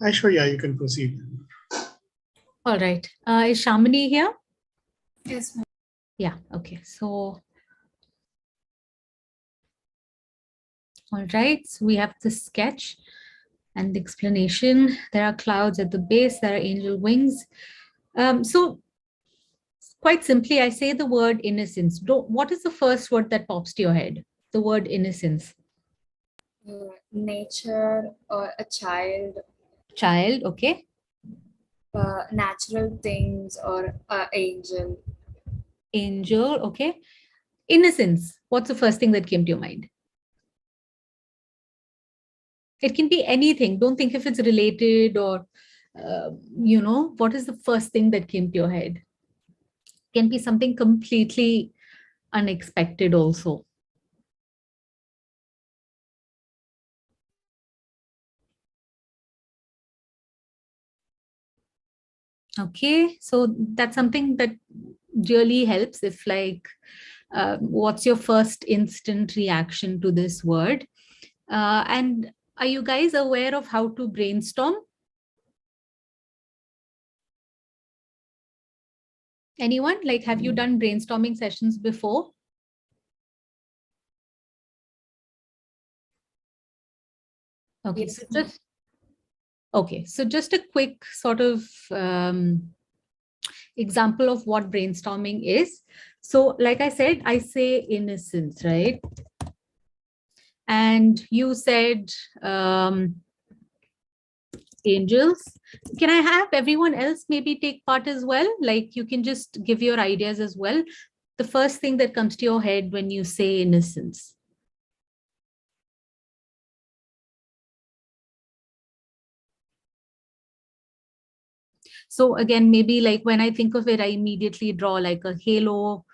Aishwarya, you can proceed. All right. Is Shamini here? Yes, ma'am. Yeah. Okay. So, all right. So we have the sketch and the explanation. There are clouds at the base. There are angel wings. So quite simply, I say the word innocence. What is the first word that pops to your head? The word innocence. Nature or a child, Child. Okay. natural things or angel. Angel. Okay. Innocence. What's the first thing that came to your mind? It can be anything. Don't think if it's related or, what is the first thing that came to your head? Can be something completely unexpected also. Okay, so that's something that really helps if what's your first instant reaction to this word? And are you guys aware of how to brainstorm? Anyone? Like, have you done brainstorming sessions before? Okay, Yes, so just a quick sort of example of what brainstorming is. So like I said, I say innocence, right? And you said angels. Can I have everyone else maybe take part as well? Like you can just give your ideas as well. The first thing that comes to your head when you say innocence. So again, maybe like when I think of it, I immediately draw like a halo.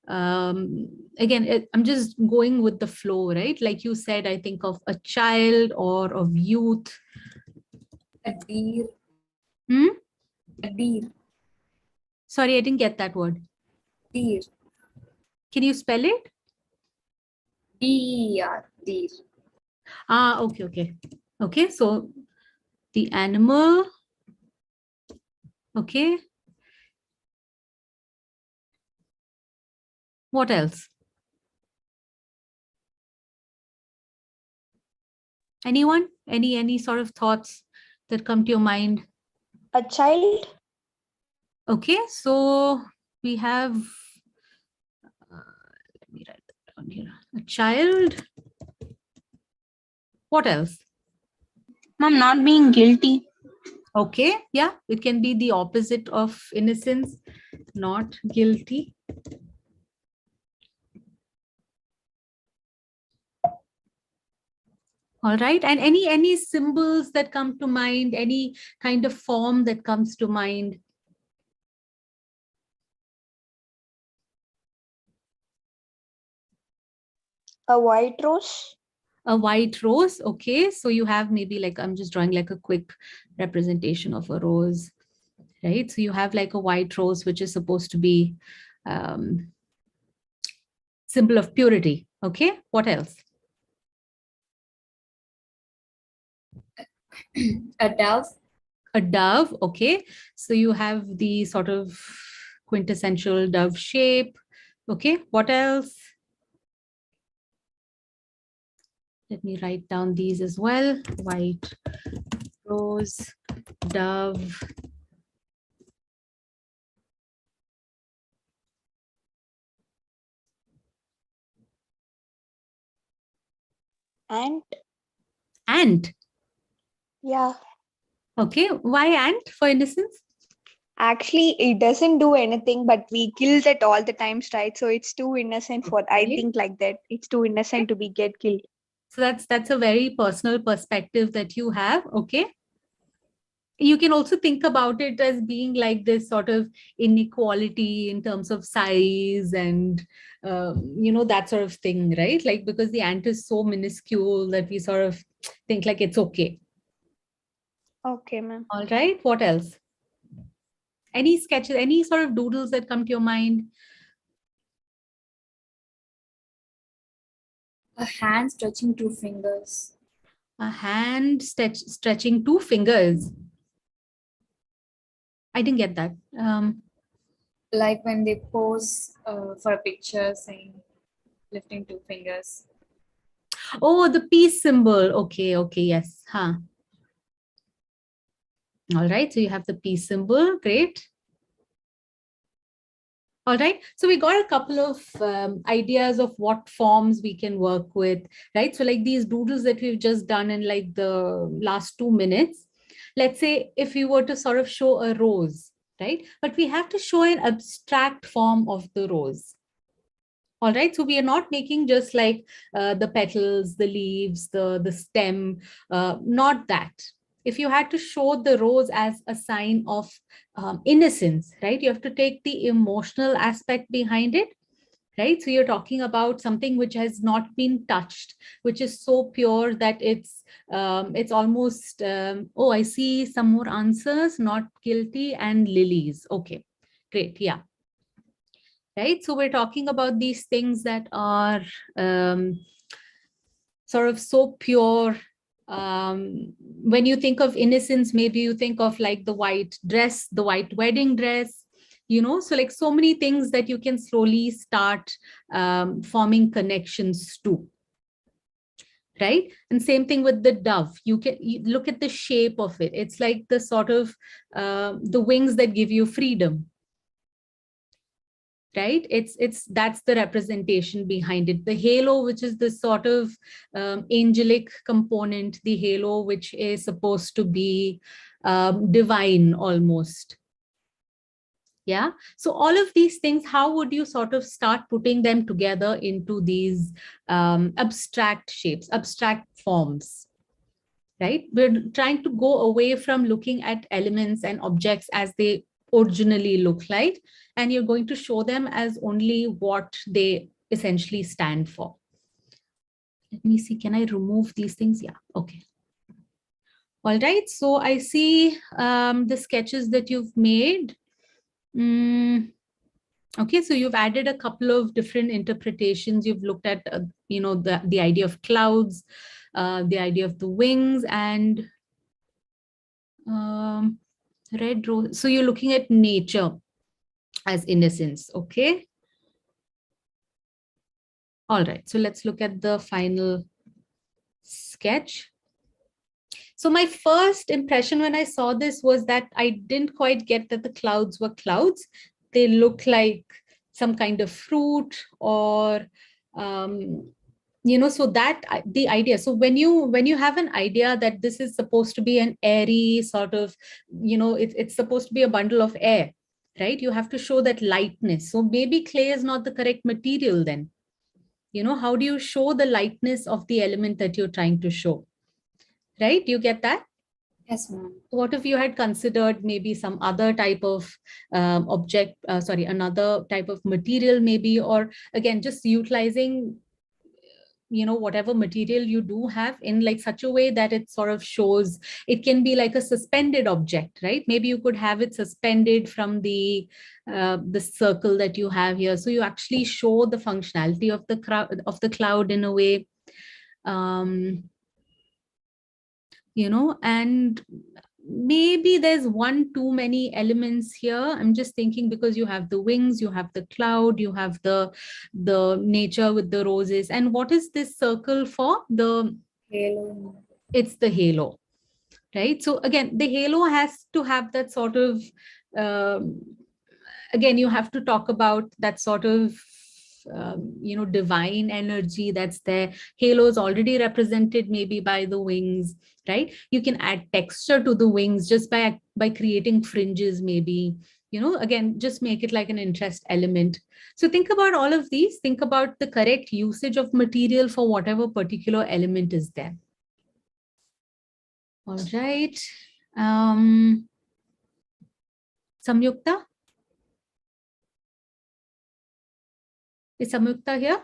Again, I'm just going with the flow, right? Like you said, I think of a child or of youth. a deer. Hmm? A deer. Sorry, I didn't get that word. Deer. Can you spell it? D-E-R. Deer. Ah, okay, okay. Okay, so the animal. Okay. What else? Anyone? Any sort of thoughts that come to your mind? A child? Okay, so we have, let me write that down here. A child. What else? Mom, not being guilty. Okay, yeah, it can be the opposite of innocence, not guilty. All right, and any symbols that come to mind, any kind of form that comes to mind? A white rose? A white rose. Okay, so you have maybe like, I'm just drawing like a quick representation of a rose, right? So you have like a white rose, which is supposed to be symbol of purity. Okay, what else? A dove. A dove. Okay, so you have the sort of quintessential dove shape. Okay, what else? Let me write down these as well. White rose, dove. Ant? Ant. Yeah. Okay, why ant for innocence? Actually, it doesn't do anything, but we kill that all the times, right? So it's too innocent for, I Okay. think like that. It's too innocent to be get killed. So that's a very personal perspective that you have. Okay. You can also think about it as being like this sort of inequality in terms of size and that sort of thing, right? Like because the ant is so minuscule that we sort of think like it's okay. Okay, ma'am. All right, what else? Any sketches, any sort of doodles that come to your mind? A hand stretching two fingers. A hand stretching two fingers. I didn't get that. Like when they pose for a picture, saying lifting two fingers. Oh, the peace symbol. Okay, okay, yes. Huh. All right, so you have the peace symbol. Great. All right, so we got a couple of ideas of what forms we can work with, right? So like these doodles that we've just done in like the last 2 minutes, let's say if we were to sort of show a rose, right? But we have to show an abstract form of the rose. All right, so we are not making just like the petals, the leaves, the stem, not that. If you had to show the rose as a sign of innocence, right, you have to take the emotional aspect behind it, right? So you're talking about something which has not been touched, which is so pure that it's almost, oh, I see some more answers, not guilty and lilies. Okay, great, yeah. Right, so we're talking about these things that are sort of so pure. When you think of innocence, maybe you think of like the white dress, the white wedding dress, you know, so like so many things that you can slowly start forming connections to. Right, and same thing with the dove. You look at the shape of it. It's like the sort of the wings that give you freedom, right? It's that's the representation behind it. The halo, which is the sort of angelic component, the halo which is supposed to be divine almost. Yeah, so all of these things, how would you sort of start putting them together into these abstract shapes, abstract forms? Right, we're trying to go away from looking at elements and objects as they originally look like, and you're going to show them as only what they essentially stand for. Let me see, can I remove these things? Yeah, okay. All right, so I see the sketches that you've made. Okay, so you've added a couple of different interpretations. You've looked at, you know, the idea of clouds, the idea of the wings, and red rose. So you're looking at nature as innocence. Okay. All right. So let's look at the final sketch. So my first impression when I saw this was that I didn't quite get that the clouds were clouds. They look like some kind of fruit or, you know, so that the idea. So when you have an idea that this is supposed to be an airy sort of, you know, it's supposed to be a bundle of air, right? You have to show that lightness. So maybe clay is not the correct material then. You know, how do you show the lightness of the element that you're trying to show? Right? Do you get that? Yes, ma'am. What if you had considered maybe some other type of another type of material maybe, or again, just utilizing, you know, whatever material you do have in like such a way that it sort of shows, it can be like a suspended object, right? Maybe you could have it suspended from the circle that you have here. So you actually show the functionality of the cloud in a way. You know, and maybe there's one too many elements here. I'm just thinking because you have the wings, you have the cloud, you have the nature with the roses. And what is this circle for? The Halo. It's the halo, right? So again, the halo has to have that sort of again, you have to talk about that sort of you know, divine energy that's there. Halo is already represented maybe by the wings, right? You can add texture to the wings just by creating fringes maybe, you know, again, just make it like an interest element. So think about all of these. Think about the correct usage of material for whatever particular element is there. All right. Samyukta? Is Samyukta here?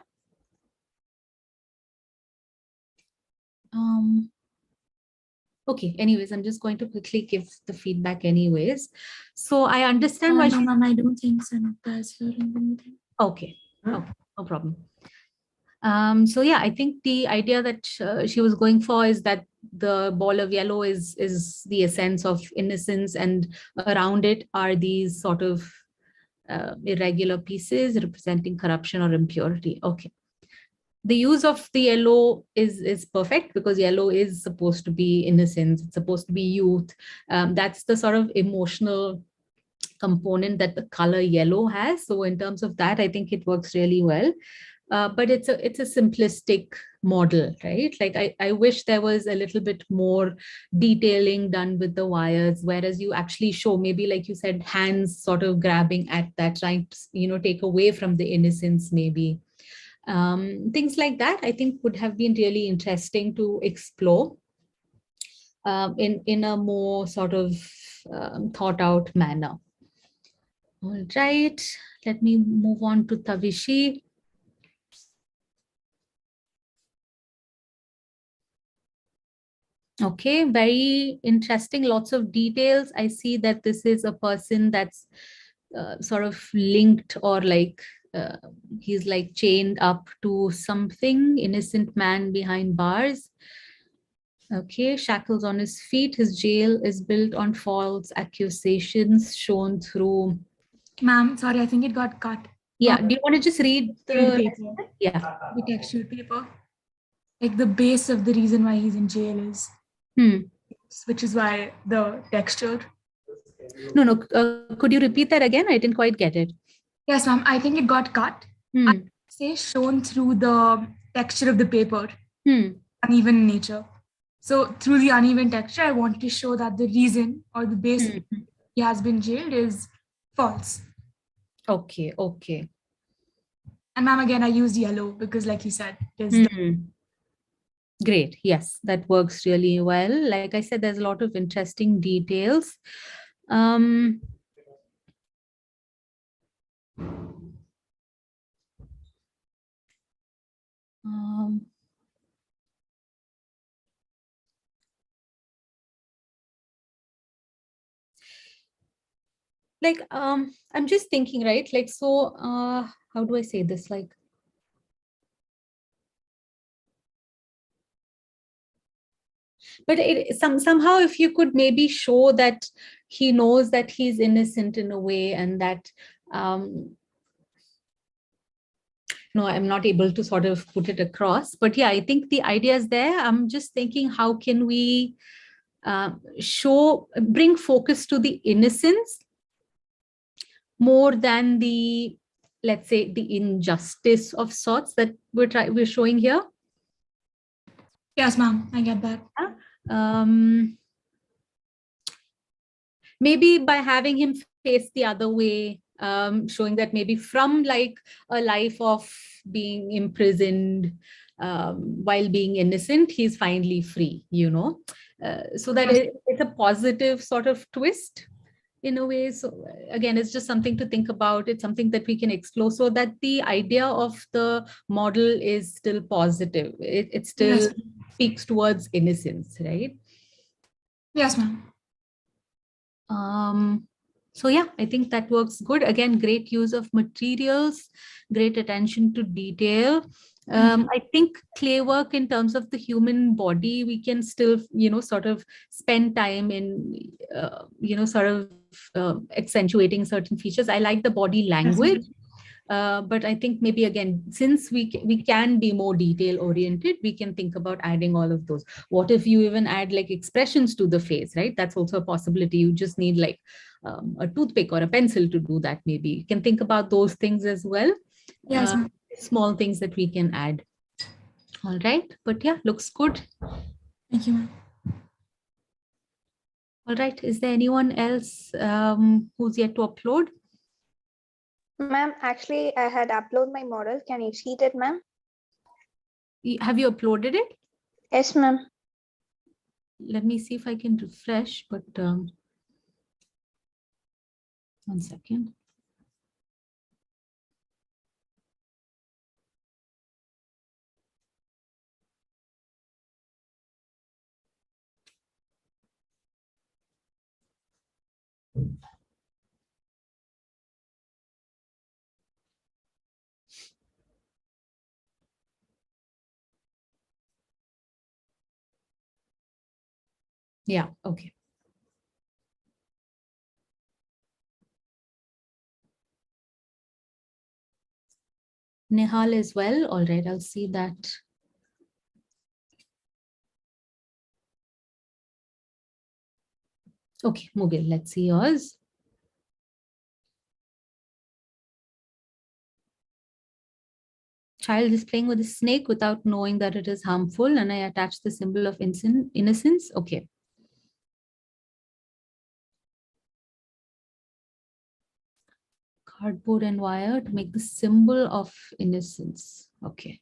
Okay, anyways, I'm just going to quickly give the feedback anyways. So I understand why No, ma'am, I don't think Samyukta is hearing anything. Okay, no problem. So yeah, I think the idea that she was going for is that the ball of yellow is the essence of innocence, and around it are these sort of irregular pieces representing corruption or impurity. Okay. The use of the yellow is perfect, because yellow is supposed to be innocence. It's supposed to be youth. That's the sort of emotional component that the color yellow has. So in terms of that, I think it works really well. But it's a simplistic model, right? Like I wish there was a little bit more detailing done with the wires, whereas you actually show, maybe like you said, hands sort of grabbing at that, trying to take away from the innocence, maybe. Things like that, I think, would have been really interesting to explore in a more sort of thought out manner. All right, let me move on to Tavishi. Okay, very interesting, lots of details. I see that this is a person that's sort of linked, or like he's like chained up to something, innocent man behind bars. Okay, shackles on his feet. His jail is built on false accusations shown through. Ma'am, sorry, I think it got cut. Yeah, do you want to just read the paper? Yeah. The textured paper. Like the base of the reason why he's in jail is, which is why the textured. No, could you repeat that again? I didn't quite get it. Yes, ma'am. I think it got cut. I say shown through the texture of the paper, uneven nature. So through the uneven texture, I wanted to show that the reason or the base he has been jailed is false. Okay. And ma'am, again, I used yellow because, like you said, Great. Yes, that works really well. Like I said, there's a lot of interesting details. Like I'm just thinking, right? Like, so how do I say this? Like, but somehow, if you could maybe show that he knows that he's innocent in a way, and that no, I'm not able to sort of put it across. But yeah, I think the idea is there. I'm just thinking, how can we bring focus to the innocence more than the, let's say, the injustice of sorts that we're showing here. Yes, ma'am, I get that. Maybe by having him face the other way, showing that maybe from like a life of being imprisoned while being innocent, he's finally free, so that it's a positive sort of twist in a way. So again, it's just something to think about. It's something that we can explore, so that the idea of the model is still positive. It still speaks towards innocence, right? Yes, ma'am. So yeah, I think that works good. Again, great use of materials, great attention to detail. I think clay work in terms of the human body, we can still, sort of spend time in, sort of accentuating certain features. I like the body language. But I think maybe again, since we can be more detail oriented, we can think about adding all of those. What if you even add like expressions to the face, right? That's also a possibility. You just need like a toothpick or a pencil to do that. Maybe you can think about those things as well. Yes, small things that we can add. All right, but yeah, looks good. Thank you, ma'am. All right, is there anyone else who's yet to upload? Ma'am, actually, I had uploaded my model. Can you see that, ma'am? Have you uploaded it? Yes, ma'am. Let me see if I can refresh, but 1 second. Yeah, okay. Nehal as well. All right, I'll see that. Okay, Mughal, let's see yours. Child is playing with a snake without knowing that it is harmful, and I attach the symbol of innocence. Okay. Cardboard and wire to make the symbol of innocence. Okay.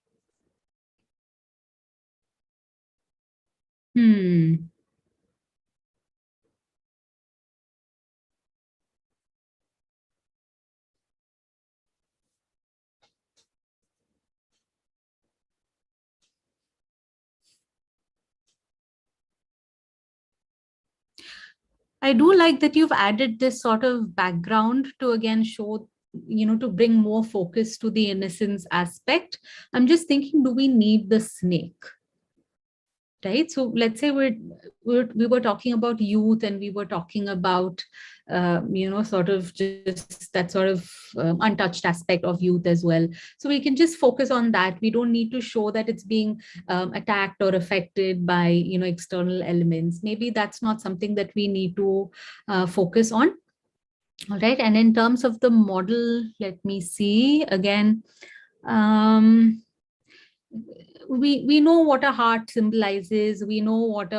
I do like that you've added this sort of background to again show, to bring more focus to the innocence aspect. I'm just thinking, do we need the snake? Right? So let's say we were talking about youth, and we were talking about, sort of just that sort of untouched aspect of youth as well. So we can just focus on that. We don't need to show that it's being attacked or affected by, external elements. Maybe that's not something that we need to focus on. All right. And in terms of the model, let me see again. We know what a heart symbolizes. We know what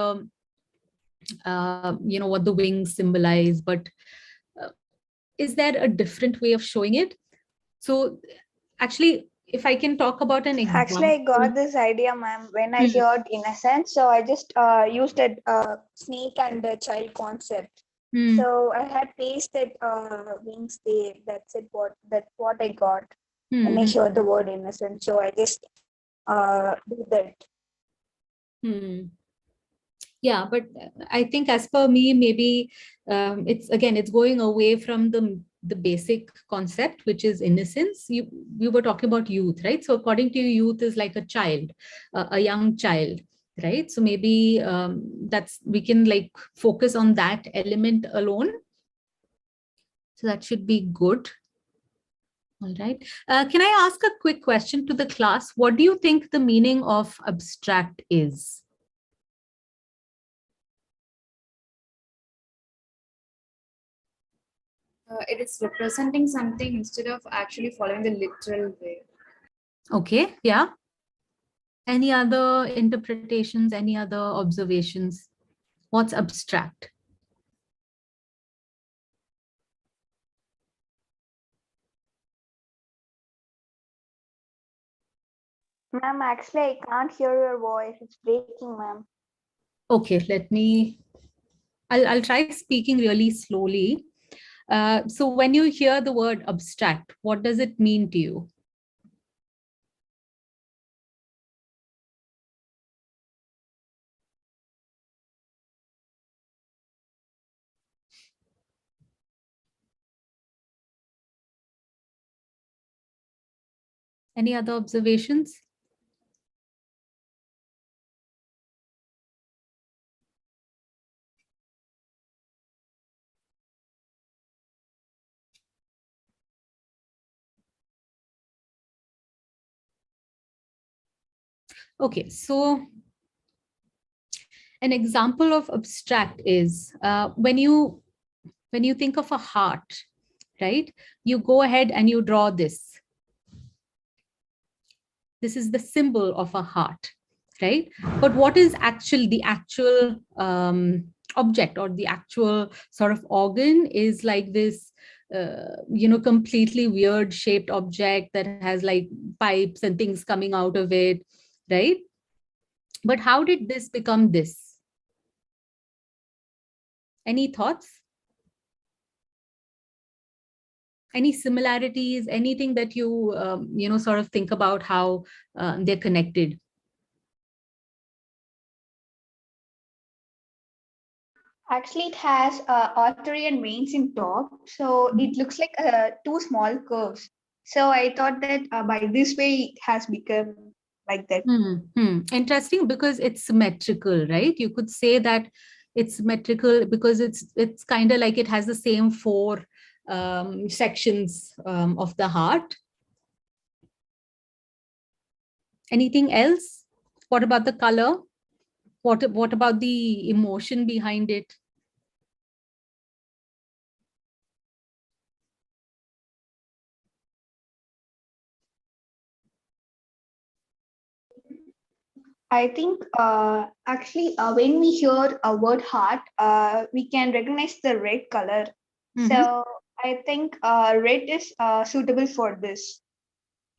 what the wings symbolize, but is there a different way of showing it? So actually, if I can talk about an example. Actually, I got this idea, ma'am, when I heard innocence. So I just used a snake and a child concept. So I had pasted wings there. That's what I got. And I heard the word innocent. So I just do that. Yeah, but I think as per me, maybe it's going away from the basic concept, which is innocence. We were talking about youth, right? So according to you, youth is like a child, a young child, right? So maybe we can like focus on that element alone. So that should be good. All right. Can I ask a quick question to the class? What do you think the meaning of abstract is? It is representing something instead of actually following the literal way. Okay, yeah. Any other interpretations, any other observations? What's abstract? Ma'am, actually, I can't hear your voice. It's breaking, ma'am. Okay, I'll try speaking really slowly. So when you hear the word abstract, what does it mean to you? Any other observations? Okay, so an example of abstract is when you think of a heart, right? You go ahead and you draw this. This is the symbol of a heart, right? But what is the actual object, or the actual sort of organ is like this, completely weird shaped object that has like pipes and things coming out of it, right? But how did this become this? Any thoughts? Any similarities, anything that you, sort of think about how they're connected? Actually, it has artery and veins in top. So it looks like two small curves. So I thought that by this way, it has become like that. Interesting, because it's symmetrical, right? You could say that It's symmetrical because it's kind of like it has the same four sections of the heart. Anything else? What about the color? What about the emotion behind it? I think actually when we hear a word heart, we can recognize the red color. Mm-hmm. So I think red is suitable for this.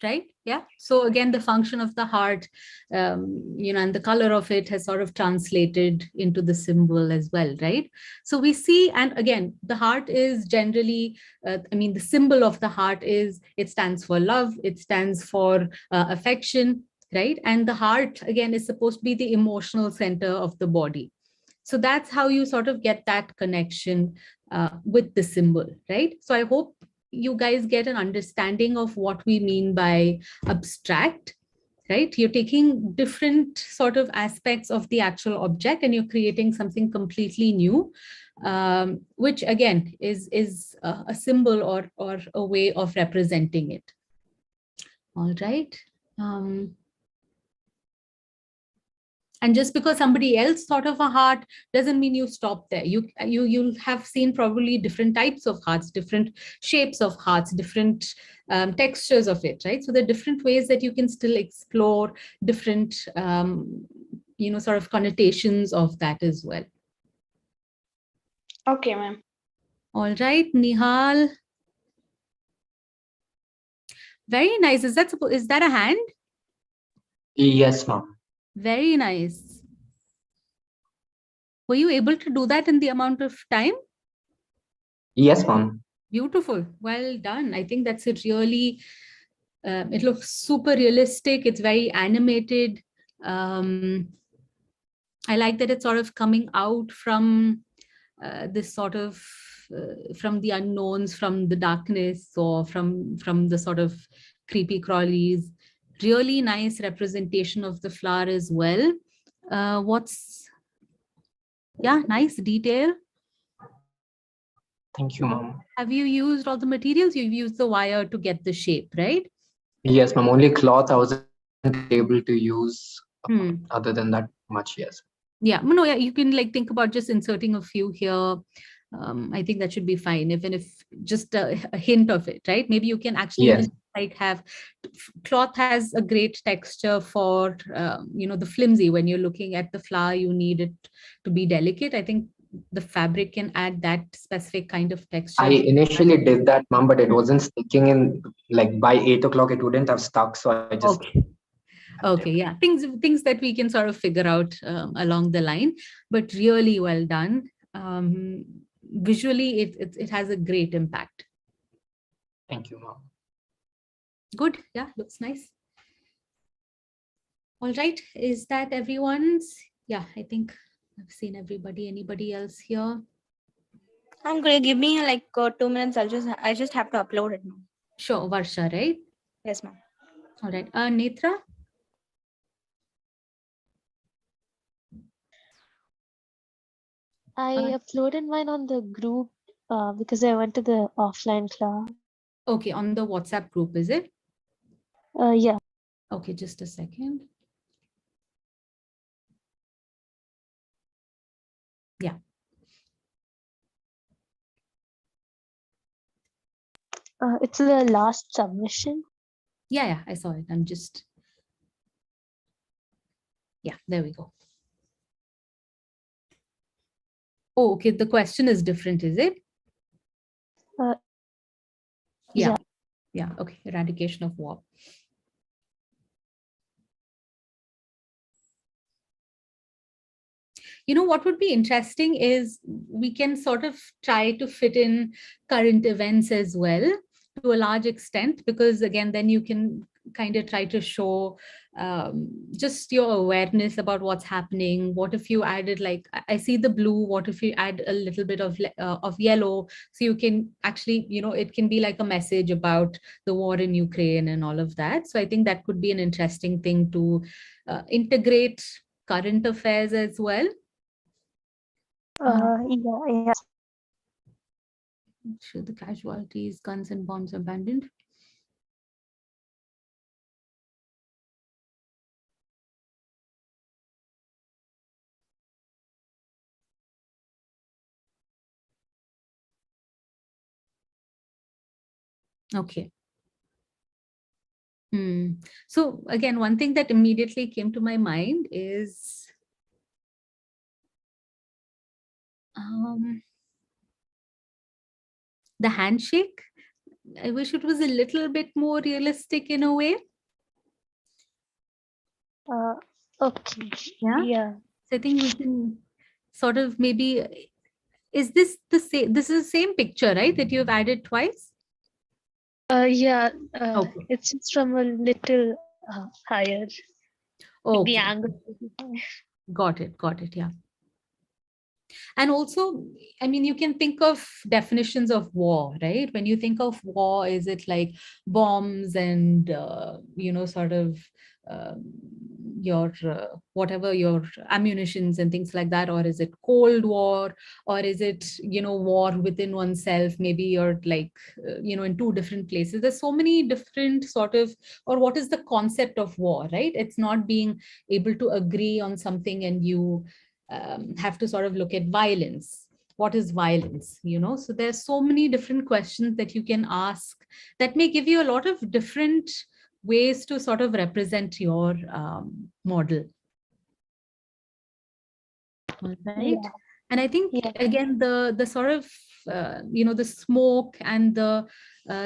Right? Yeah. So again, the function of the heart, and the color of it has sort of translated into the symbol as well, right? So we see, and again, the heart is generally, the symbol of the heart is, it stands for love, it stands for affection, right? And the heart, again, is supposed to be the emotional center of the body. So that's how you sort of get that connection with the symbol, right? So I hope you guys get an understanding of what we mean by abstract, right? You're taking different sort of aspects of the actual object and you're creating something completely new, which again is a symbol or a way of representing it. All right. And just because somebody else thought of a heart doesn't mean you stop there. You'll have seen probably different types of hearts, different shapes of hearts, different textures of it, right? So there are different ways that you can still explore different, sort of connotations of that as well. Okay, ma'am. All right, Nehal. Very nice. Is that a hand? Yes, ma'am. Very nice. Were you able to do that in the amount of time? Yes, ma'am. Beautiful. Well done. I think that's it. Really, it looks super realistic. It's very animated. I like that it's sort of coming out from this sort of from the unknowns, from the darkness, or from the sort of creepy crawlies. Really nice representation of the flower as well. Nice detail. Thank you, ma'am. Have you used all the materials? You've used the wire to get the shape, right? Yes, ma'am. Only cloth I wasn't able to use. Other than that, much, yes. Yeah, no, yeah, you can like think about just inserting a few here. I think that should be fine, even if just a hint of it, right? Maybe you can actually even like have cloth has a great texture for the flimsy. When you're looking at the flower, you need it to be delicate. I think the fabric can add that specific kind of texture. I initially did that, ma'am, but it wasn't sticking in. Like by 8 o'clock, it wouldn't have stuck. So I just. Okay, yeah, things that we can sort of figure out along the line, but really well done. Visually, it has a great impact. Thank you, ma'am. Good, yeah, looks nice. All right, is that everyone's? Yeah, I think I've seen everybody. Anybody else here? I'm going to give me like 2 minutes. I just have to upload it now. Sure, Varsha, right? Yes, ma'am. All right, Netra. I uploaded mine on the group because I went to the offline class. Okay, on the WhatsApp group, is it? Yeah. Okay, just a second. Yeah. It's the last submission. Yeah, I saw it. I'm just. Yeah, there we go. Oh, okay. The question is different, is it? Yeah. Okay. Eradication of war. What would be interesting is we can sort of try to fit in current events as well to a large extent, because again, then you can kind of try to show just your awareness about what's happening. What if you added, like, I see the blue, what if you add a little bit of yellow, so you can actually, it can be like a message about the war in Ukraine and all of that. So I think that could be an interesting thing to integrate current affairs as well. Yeah. Should the casualties, guns and bombs abandoned? Okay. So again, one thing that immediately came to my mind is the handshake. I wish it was a little bit more realistic in a way. Okay. Yeah. Yeah. So I think we can sort of maybe, is this the same? This is the same picture, right? That you've added twice? Yeah. Okay. It's just from a little higher. The Okay. angle. Got it. Got it. Yeah. And also, I mean, you can think of definitions of war, right? When you think of war, is it like bombs and, sort of your whatever your ammunitions and things like that? Or is it Cold War? Or is it, war within oneself? Maybe you're like, in two different places. There's so many different sort of, or what is the concept of war, right? It's not being able to agree on something and you have to sort of look at violence. What is violence? So there's so many different questions that you can ask that may give you a lot of different ways to sort of represent your model. All right. Yeah. And I think, Yeah. again, the sort of, the smoke and the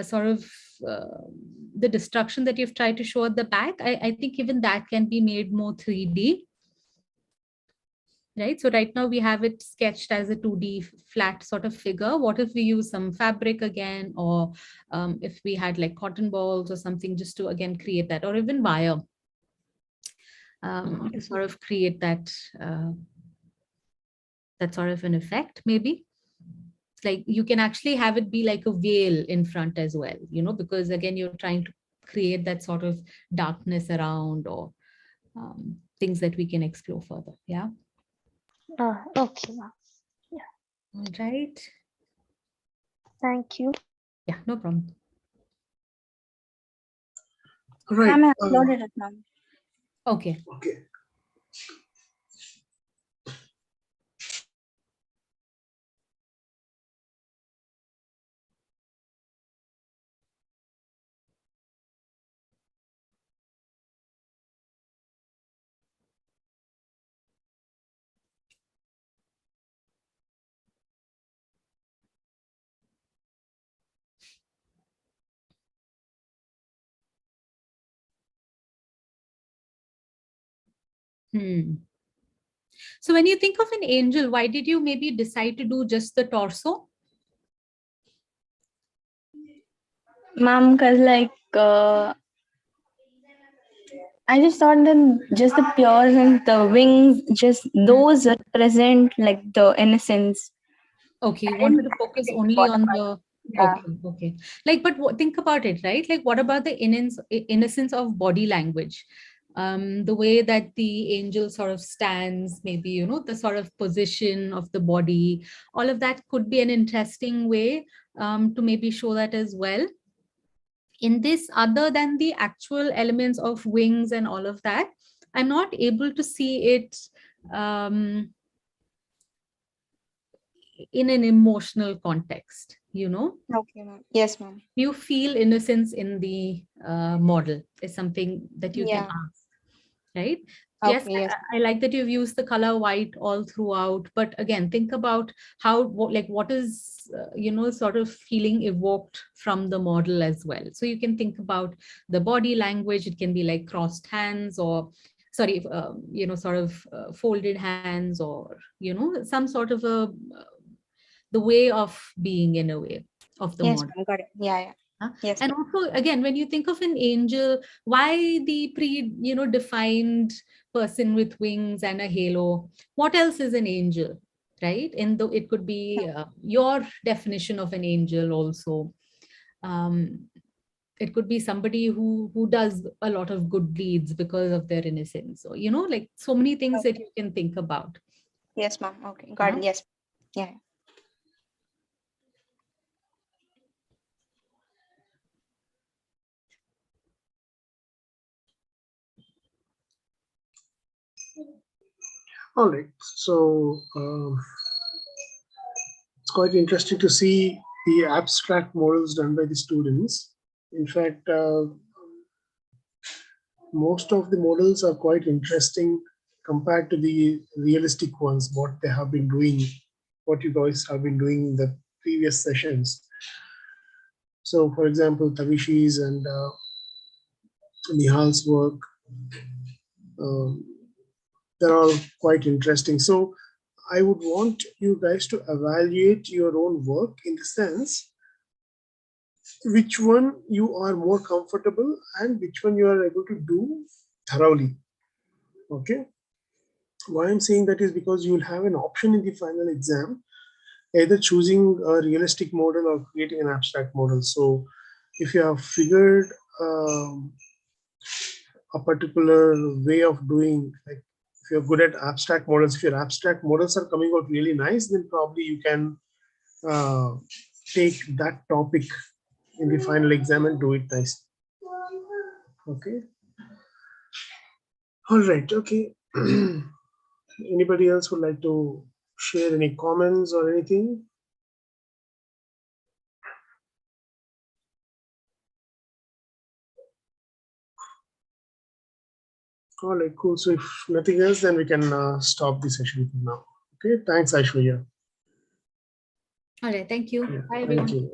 sort of the destruction that you've tried to show at the back, I think even that can be made more 3D. Right. So right now we have it sketched as a 2D flat sort of figure. What if we use some fabric again, or if we had like cotton balls or something just to again create that, or even wire to sort of create that that sort of an effect, maybe. Like you can actually have it be like a veil in front as well, because again, you're trying to create that sort of darkness around, or things that we can explore further. Yeah. Okay. Yeah. All right. Thank you. Yeah, no problem. Right. I uploaded it now. Okay. Okay. So when you think of an angel, why did you maybe decide to do just the torso? Ma'am, because I just thought that just the pure and the wings, just those represent like the innocence. Okay, you wanted to focus only on the, Yeah. okay. Like, but think about it, right? Like, what about the innocence of body language? The way that the angel sort of stands, maybe, the sort of position of the body, all of that could be an interesting way to maybe show that as well. In this, other than the actual elements of wings and all of that, I'm not able to see it in an emotional context, Okay, ma'am. Yes, ma'am. You feel innocence in the model is something that you can ask, right? Yes, Okay, yes. I like that you've used the color white all throughout, but again, think about how, what is, sort of feeling evoked from the model as well. So you can think about the body language. It can be like crossed hands, or sorry, sort of folded hands, or, some sort of the way of being, in a way, of the Yes, model. ma'am. Got it. Yeah. Yes. And also, again, when you think of an angel, why the defined person with wings and a halo? What else is an angel, right? And though it could be your definition of an angel also. It could be somebody who does a lot of good deeds because of their innocence. So, like so many things that you can think about. Yes, ma'am. Okay, got it. Yes. Yeah. All right. So it's quite interesting to see the abstract models done by the students. In fact, most of the models are quite interesting compared to the realistic ones, what they have been doing, what you guys have been doing in the previous sessions. So, for example, Tavishi's and Nehal's work, they're all quite interesting. So, I would want you guys to evaluate your own work in the sense which one you are more comfortable and which one you are able to do thoroughly. Okay. Why I'm saying that is because you will have an option in the final exam, either choosing a realistic model or creating an abstract model. So if you have figured a particular way of doing, like if you're good at abstract models, if your abstract models are coming out really nice, then probably you can take that topic in the final exam and do it nice. Okay. All right. Okay. Anybody else would like to share any comments or anything? All right, cool. So if nothing else, then we can stop the session for now. Okay. Thanks, Aishwarya. All right. Thank you. Yeah, Bye, everyone. thank you.